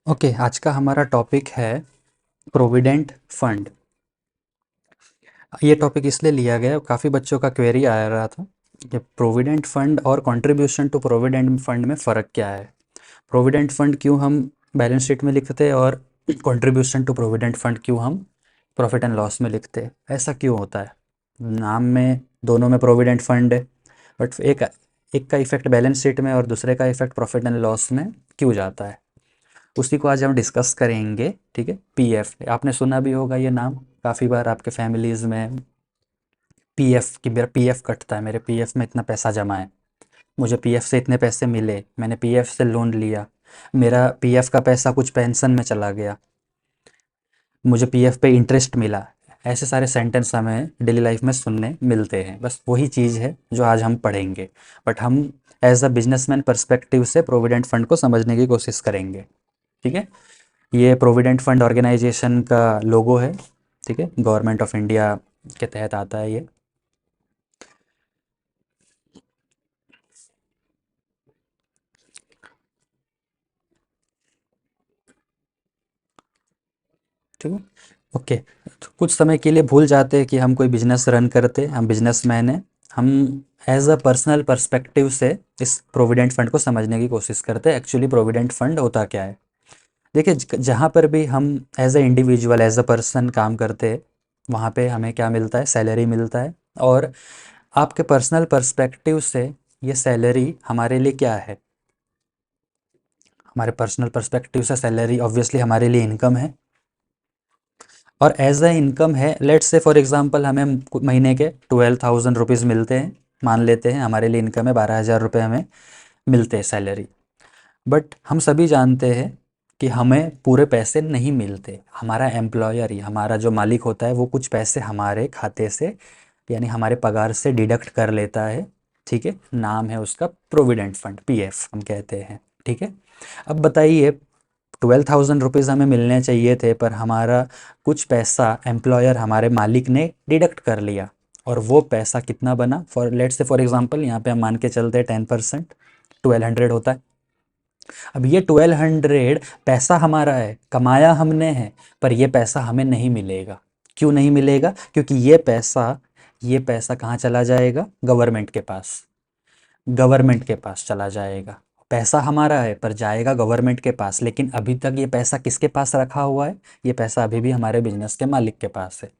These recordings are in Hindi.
ओके, आज का हमारा टॉपिक है प्रोविडेंट फंड। ये टॉपिक इसलिए लिया गया, काफ़ी बच्चों का क्वेरी आ रहा था कि प्रोविडेंट फंड और कंट्रीब्यूशन टू प्रोविडेंट फंड में फ़र्क क्या है। प्रोविडेंट फंड क्यों हम बैलेंस शीट में लिखते हैं और कंट्रीब्यूशन टू प्रोविडेंट फंड क्यों हम प्रॉफिट एंड लॉस में लिखते हैं, ऐसा क्यों होता है। नाम में दोनों में प्रोविडेंट फंड है, बट एक एक का इफेक्ट बैलेंस शीट में और दूसरे का इफेक्ट प्रॉफिट एंड लॉस में क्यों जाता है, उसी को आज हम डिस्कस करेंगे। ठीक है, पीएफ आपने सुना भी होगा ये नाम काफ़ी बार आपके फैमिलीज़ में। पीएफ कि मेरा पीएफ कटता है, मेरे पीएफ में इतना पैसा जमा है, मुझे पीएफ से इतने पैसे मिले, मैंने पीएफ से लोन लिया, मेरा पीएफ का पैसा कुछ पेंशन में चला गया, मुझे पीएफ पे इंटरेस्ट मिला। ऐसे सारे सेंटेंस हमें डेली लाइफ में सुनने मिलते हैं। बस वही चीज़ है जो आज हम पढ़ेंगे, बट हम एज अ बिजनेसमैन पर्सपेक्टिव से प्रोविडेंट फंड को समझने की कोशिश करेंगे। ठीक है, ये प्रोविडेंट फंड ऑर्गेनाइजेशन का लोगो है। ठीक है, गवर्नमेंट ऑफ इंडिया के तहत आता है ये। ठीक है, ओके। तो कुछ समय के लिए भूल जाते हैं कि हम कोई बिजनेस रन करते, हम बिजनेसमैन हैं। हम एज अ पर्सनल पर्सपेक्टिव से इस प्रोविडेंट फंड को समझने की कोशिश करते हैं। एक्चुअली प्रोविडेंट फंड होता क्या है। देखिए, जहाँ पर भी हम as a individual as a person काम करते हैं, वहाँ पे हमें क्या मिलता है, सैलरी मिलता है। और आपके पर्सनल पर्सपेक्टिव से ये सैलरी हमारे लिए क्या है। हमारे पर्सनल पर्सपेक्टिव से सैलरी ऑब्वियसली हमारे लिए इनकम है, और एज अ इनकम है। लेट्स से फॉर एग्जांपल हमें महीने के 12,000 रुपीज़ मिलते हैं, मान लेते हैं हमारे लिए इनकम है 12,000 रुपये हमें मिलते हैं सैलरी। बट हम सभी जानते हैं कि हमें पूरे पैसे नहीं मिलते। हमारा एम्प्लॉयर ही, हमारा जो मालिक होता है, वो कुछ पैसे हमारे खाते से यानी हमारे पगार से डिडक्ट कर लेता है। ठीक है, नाम है उसका प्रोविडेंट फंड, पीएफ हम कहते हैं। ठीक है, अब बताइए, 12,000 रुपीज़ हमें मिलने चाहिए थे, पर हमारा कुछ पैसा एम्प्लॉयर, हमारे मालिक ने डिडक्ट कर लिया। और वो पैसा कितना बना, for let's say for example यहाँ पे हम मान के चलते हैं 10%, 1200 होता है। अब ये 1200 पैसा हमारा है, कमाया हमने है, पर ये पैसा हमें नहीं मिलेगा। क्यों नहीं मिलेगा? क्योंकि ये पैसा कहाँ चला जाएगा? गवर्नमेंट के पास। गवर्नमेंट के पास चला जाएगा। पैसा हमारा है पर जाएगा गवर्नमेंट के पास, लेकिन अभी तक ये पैसा किसके पास रखा हुआ है? ये पैसा अभी भी हमारे बिजनेस के मालिक के पास है,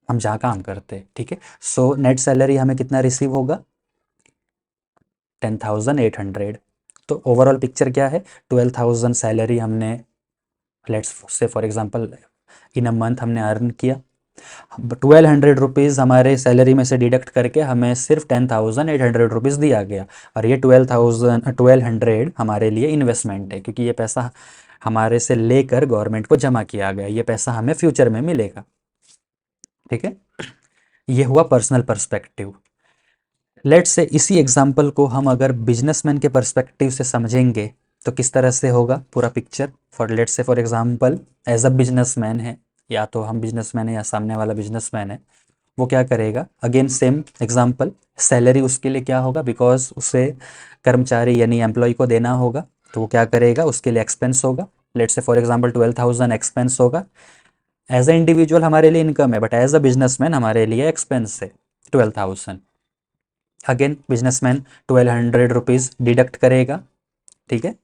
हम जहाँ काम करते हैं। ठीक है, सो नेट सैलरी हमें कितना रिसीव होगा? 10,800। तो ओवरऑल पिक्चर क्या है? 12,000 सैलरी हमने, let's say for example in a month हमने अर्न किया। 1,200 रुपीज़ हमारे सैलरी में से डिडक्ट करके हमें सिर्फ 10,800 रुपीज़ दिया गया। और ये 1,200 हमारे लिए इन्वेस्टमेंट है, क्योंकि ये पैसा हमारे से लेकर गवर्नमेंट को जमा किया गया, ये पैसा हमें फ्यूचर में मिलेगा। ठीक है, ये हुआ पर्सनल पर्सपेक्टिव। लेट्स से इसी एग्जांपल को हम अगर बिजनेसमैन के पर्सपेक्टिव से समझेंगे तो किस तरह से होगा पूरा picture. For let's say for example as a businessman है, या तो हम बिजनेसमैन है या सामने वाला बिजनेसमैन है, वो क्या करेगा? अगेन सेम एग्जांपल, सैलरी उसके लिए क्या होगा? बिकॉज उसे कर्मचारी यानी एम्प्लॉय को देना होगा, तो वो क्या करेगा? उसके लिए एक्सपेंस होगा। Let's say for example 12,000 expense होगा। एज अ इंडिविजुअल हमारे लिए इनकम है, बट एज अ बिजनेसमैन हमारे लिए एक्सपेंस है 12,000। अगेन बिजनेसमैन 1,200 रुपीज़ डिडक्ट करेगा। ठीक है,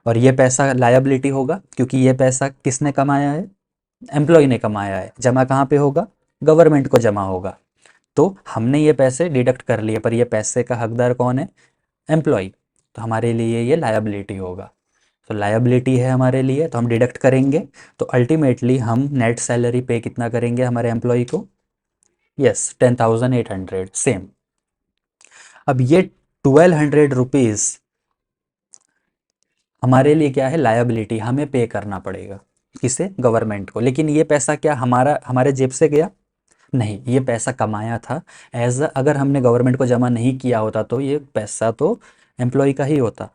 और ये पैसा लायबिलिटी होगा, क्योंकि ये पैसा किसने कमाया है? एम्प्लॉय ने कमाया है। जमा कहाँ पे होगा? गवर्नमेंट को जमा होगा। तो हमने ये पैसे डिडक्ट कर लिए, पर ये पैसे का हकदार कौन है? एम्प्लॉय। तो हमारे लिए ये लायबिलिटी होगा। तो लायबिलिटी है हमारे लिए, तो हम डिडक्ट करेंगे। तो अल्टीमेटली हम नेट सैलरी पे कितना करेंगे हमारे एम्प्लॉय को? Yes, 10,800 same. अब ये 1,200 रुपीज़ हमारे लिए क्या है? लायबिलिटी, हमें पे करना पड़ेगा। किसे? गवर्नमेंट को। लेकिन ये पैसा क्या हमारा, हमारे जेब से गया? नहीं, ये पैसा कमाया था। अगर हमने गवर्नमेंट को जमा नहीं किया होता तो ये पैसा तो एम्प्लॉय का ही होता।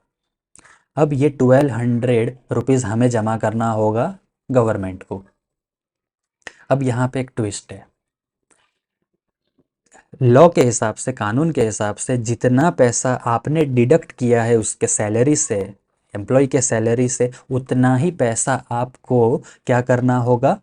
अब ये 1,200 रुपीज़ हमें जमा करना होगा गवर्नमेंट को। अब यहाँ पे एक ट्विस्ट है। लॉ के हिसाब से, कानून के हिसाब से, जितना पैसा आपने डिडक्ट किया है उसके सैलरी से, एम्प्लॉय के सैलरी से उतना ही पैसा आपको क्या करना होगा,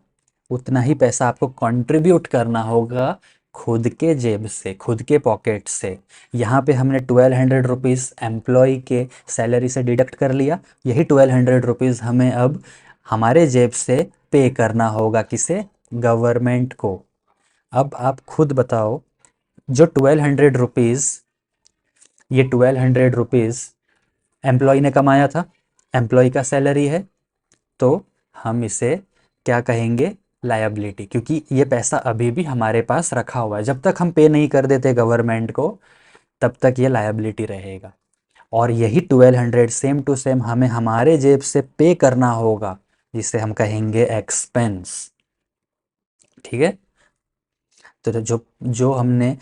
उतना ही पैसा आपको कंट्रीब्यूट करना होगा खुद के जेब से, खुद के पॉकेट से। यहाँ पे हमने 1200 रुपीज़ एम्प्लॉय के सैलरी से डिडक्ट कर लिया, यही 1200 रुपीज़ हमें अब हमारे जेब से पे करना होगा, किसे, गवर्नमेंट को। अब आप खुद बताओ, जो 1200 रुपीज़, ये 1200 रुपीज़ एम्प्लॉय ने कमाया था, एम्प्लॉय का सैलरी है, तो हम इसे क्या कहेंगे, लायबिलिटी, क्योंकि ये पैसा अभी भी हमारे पास रखा हुआ है। जब तक हम पे नहीं कर देते गवर्नमेंट को, तब तक ये लायबिलिटी रहेगा। और यही 1200 सेम टू सेम हमें हमारे जेब से पे करना होगा, जिसे हम कहेंगे एक्सपेंस। ठीक है, तो जो जो हमने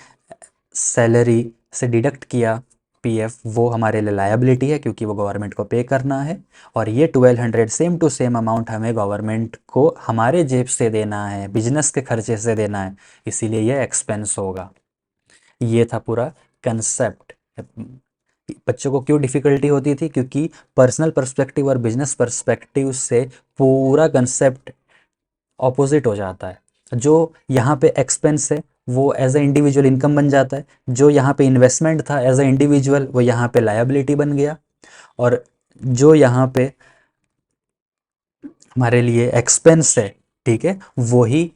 सैलरी से डिडक्ट किया पीएफ, वो हमारे लिए लायबिलिटी है, क्योंकि वो गवर्नमेंट को पे करना है। और ये 1200 सेम टू सेम अमाउंट हमें गवर्नमेंट को हमारे जेब से देना है, बिजनेस के खर्चे से देना है, इसीलिए ये एक्सपेंस होगा। ये था पूरा कंसेप्ट। बच्चों को क्यों डिफ़िकल्टी होती थी, क्योंकि पर्सनल पर्सपेक्टिव और बिजनेस पर्सपेक्टिव से पूरा कंसेप्ट ऑपोजिट हो जाता है। जो यहाँ पे एक्सपेंस है वो एज ए इंडिविजुअल इनकम बन जाता है, जो यहाँ पे इन्वेस्टमेंट था एज ए इंडिविजुअल वो यहाँ पे लायबिलिटी बन गया, और जो यहाँ पे हमारे लिए एक्सपेंस है, ठीक है, वही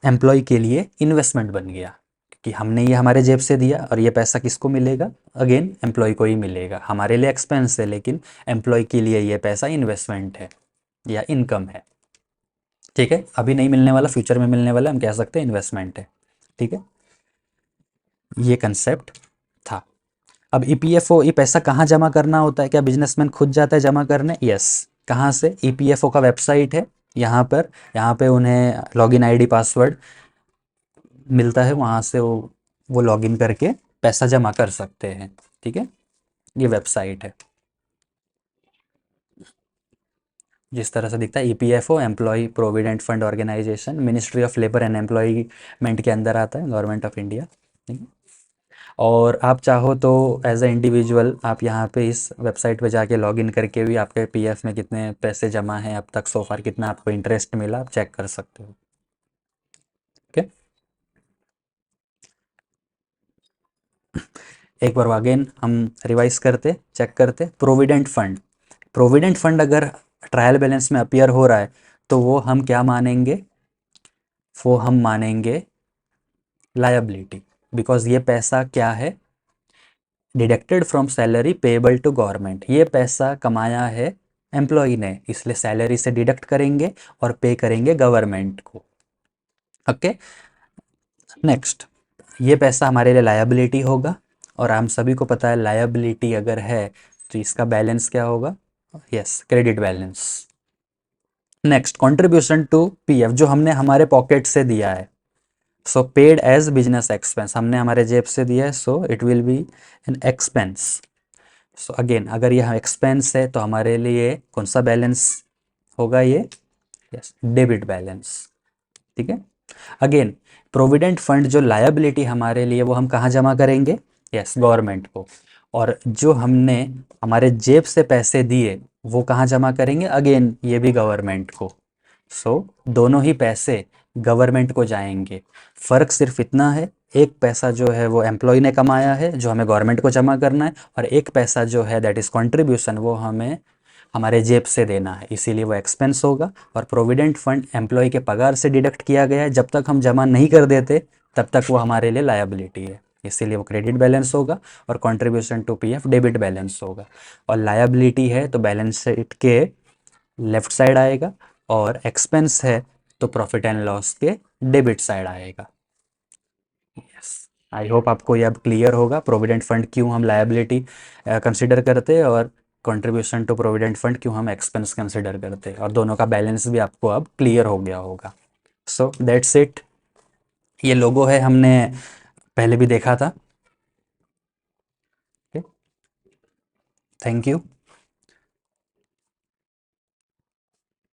एम्प्लॉय के लिए इन्वेस्टमेंट बन गया, कि हमने ये हमारे जेब से दिया और ये पैसा किसको मिलेगा, अगेन एम्प्लॉय को ही मिलेगा। हमारे लिए एक्सपेंस है, लेकिन एम्प्लॉय के लिए ये पैसा इन्वेस्टमेंट है या इनकम है। ठीक है, अभी नहीं मिलने वाला, फ्यूचर में मिलने वाला, हम कह सकते हैं इन्वेस्टमेंट है। ठीक है, ये कंसेप्ट था। अब ईपीएफओ, ये पैसा कहाँ जमा करना होता है, क्या बिजनेसमैन खुद जाता है जमा करने, यस। कहाँ से, ईपीएफओ का वेबसाइट है, यहाँ पे उन्हें लॉगिन आईडी पासवर्ड मिलता है, वहाँ से वो लॉगिन करके पैसा जमा कर सकते हैं। ठीक है, ये वेबसाइट है, जिस तरह से दिखता है। EPFO employ provident fund organisation, ministry of labour and employment के अंदर आता है, गवर्नमेंट ऑफ इंडिया। ठीक है, और आप चाहो तो एज ए इंडिविजुअल आप यहाँ पे इस वेबसाइट पे जाके लॉगिन करके भी आपके पीएफ में कितने पैसे जमा हैं अब तक, सो फार कितना आपको इंटरेस्ट मिला, आप चेक कर सकते हो। ओके, एक बार अगेन हम रिवाइज करते, चेक करते। प्रोविडेंट फंड, प्रोविडेंट फंड अगर ट्रायल बैलेंस में अपीयर हो रहा है तो वो हम क्या मानेंगे, वो हम मानेंगे लायबिलिटी, बिकॉज ये पैसा क्या है, deducted from salary payable to government. ये पैसा कमाया है एम्प्लॉय ने, इसलिए सैलरी से डिडक्ट करेंगे और पे करेंगे गवर्नमेंट को। ओके, नेक्स्ट, ये पैसा हमारे लिए लायबिलिटी होगा, और हम सभी को पता है लायबिलिटी अगर है तो इसका बैलेंस क्या होगा, yes, credit balance. Next, contribution to PF, जो हमने हमारे पॉकेट से दिया है, so paid as business expense, हमने हमारे जेब से दिया है, so it will be an expense. So again अगर यह एक्सपेंस है तो हमारे लिए कौन सा बैलेंस होगा, ये, यस, डेबिट बैलेंस। ठीक है, अगेन प्रोविडेंट फंड जो लायबिलिटी हमारे लिए, वो हम कहाँ जमा करेंगे, यस, गवर्नमेंट को। और जो हमने हमारे जेब से पैसे दिए वो कहाँ जमा करेंगे, अगेन ये भी गवर्नमेंट को। सो दोनों ही पैसे गवर्नमेंट को जाएंगे। फ़र्क सिर्फ इतना है, एक पैसा जो है वो एम्प्लॉय ने कमाया है जो हमें गवर्नमेंट को जमा करना है, और एक पैसा जो है दैट इज़ कंट्रीब्यूशन, वो हमें हमारे जेब से देना है, इसीलिए वो एक्सपेंस होगा। और प्रोविडेंट फंड एम्प्लॉय के पगार से डिडक्ट किया गया है, जब तक हम जमा नहीं कर देते तब तक वो हमारे लिए लायबिलिटी है, इसीलिए वो क्रेडिट बैलेंस होगा। और contribution to PF debit balance होगा। और लायबिलिटी है तो बैलेंस शीट के लेफ्ट साइड आएगा, और एक्सपेंस है तो प्रॉफिट एंड लॉस के डेबिट साइड आएगा। यस, आई होप आपको ये अब क्लियर होगा प्रोविडेंट फंड क्यों हम लायबिलिटी कंसिडर करते हैं, और कंट्रीब्यूशन टू प्रोविडेंट फंड क्यों हम एक्सपेंस कंसिडर करते हैं, और दोनों का बैलेंस भी आपको अब क्लियर हो गया होगा। So that's it. ये लोगो है, हमने पहले भी देखा था। Thank you.